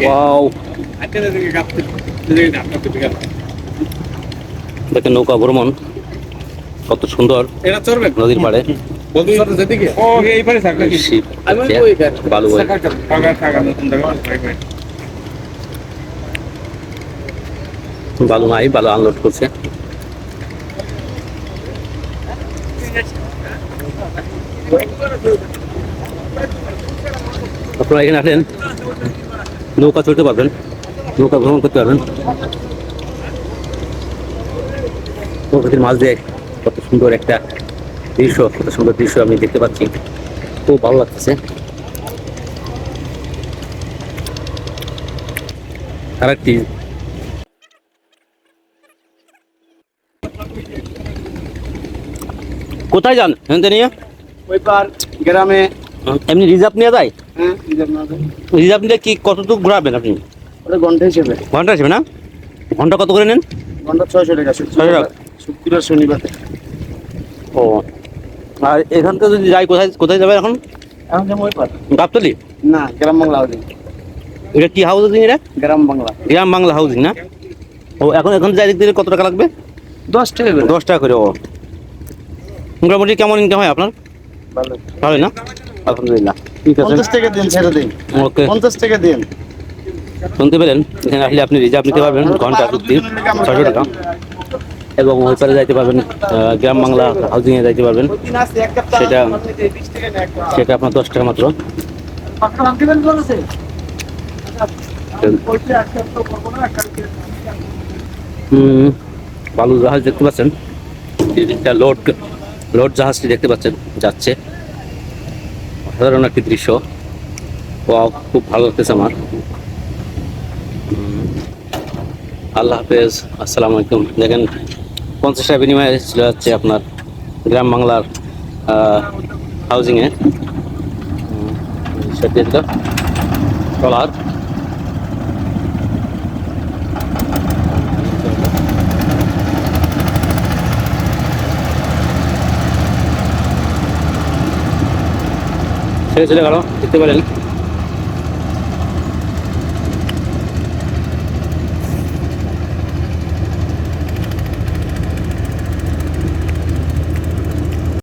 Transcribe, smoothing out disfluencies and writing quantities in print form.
Wow, দেখেন নৌকা ভ্রমণ কত সুন্দর নদীর পাড়ে। শিপ বালু বয়ে। বালু নাই, বালু আনলোড করছে। আপনারা এখানে আসেন, নৌকা চলতে পারবেন, নৌকা ভ্রমণ করতে পারবেন। প্রকৃতির মাঝ দিয়ে কত সুন্দর একটা দৃশ্য, কত সুন্দর দৃশ্য আমি দেখতে পাচ্ছি, খুব ভালো লাগতেছে। আরেকটি কোথায় যান এখান নিয়ে? ওই পার গ্রামে এমনি রিজার্ভ নিয়ে যায়? হ্যাঁ, রিজার্ভ নিলে কি কতটুকু ঘোরাবেন আপনি? ওটা ঘন্টা হিসেবে। ঘন্টা হিসেবে না? ঘন্টা কত করে নেন? ঘন্টা 600 টাকা। 600 টাকা। শুক্রবার শনিবার। ও, আর এখান থেকে যদি যাই, কোথায় কোথায় যাবে এখন? এখন যেমন ওই পার গাবতলী? না, গ্রাম বাংলা হাউজিং। এটা কি হাউজিং? এটা গ্রাম বাংলা। গ্রাম বাংলা হাউজিং না? ও, এখন এখন যাই দিলে কত টাকা লাগবে? 10 টাকা করে। 10 টাকা করে। ও, মোটামুটি কেমন ইনকাম হয় আপনার? ভালো। ভালোই না? আলহামদুলিল্লাহ, ঠিক আছে। 50 টাকা দিন, ছেড়ে দিন। ওকে, 50 টাকা দিন। শুনতে পেলেন? এখানে আসলে আপনি রিজার্ভ নিতে পারবেন ঘন্টা প্রতি 600 টাকা, এবং ওই পারে যাইতে পারবেন, গ্রাম বাংলা হাউজিংয়ে যাইতে পারবেন। সেটা সেটা আপনার 10 টাকা মাত্র। বালু জাহাজ দেখতে পাচ্ছেন, একটা লোড লোড জাহাজটি দেখতে পাচ্ছেন যাচ্ছে। অসাধারণ একটি দৃশ্য। ওয়াও, খুব ভালো লাগতেছে আমার। আল্লাহ হাফেজ, আসসালামু আলাইকুম। দেখেন 50 টাকা বিনিময়ে চলে যাচ্ছে আপনার গ্রাম বাংলার হাউজিংয়ে। সেটা ট্রলার। ছেড়ে চলে গেল, দেখতে পারেন।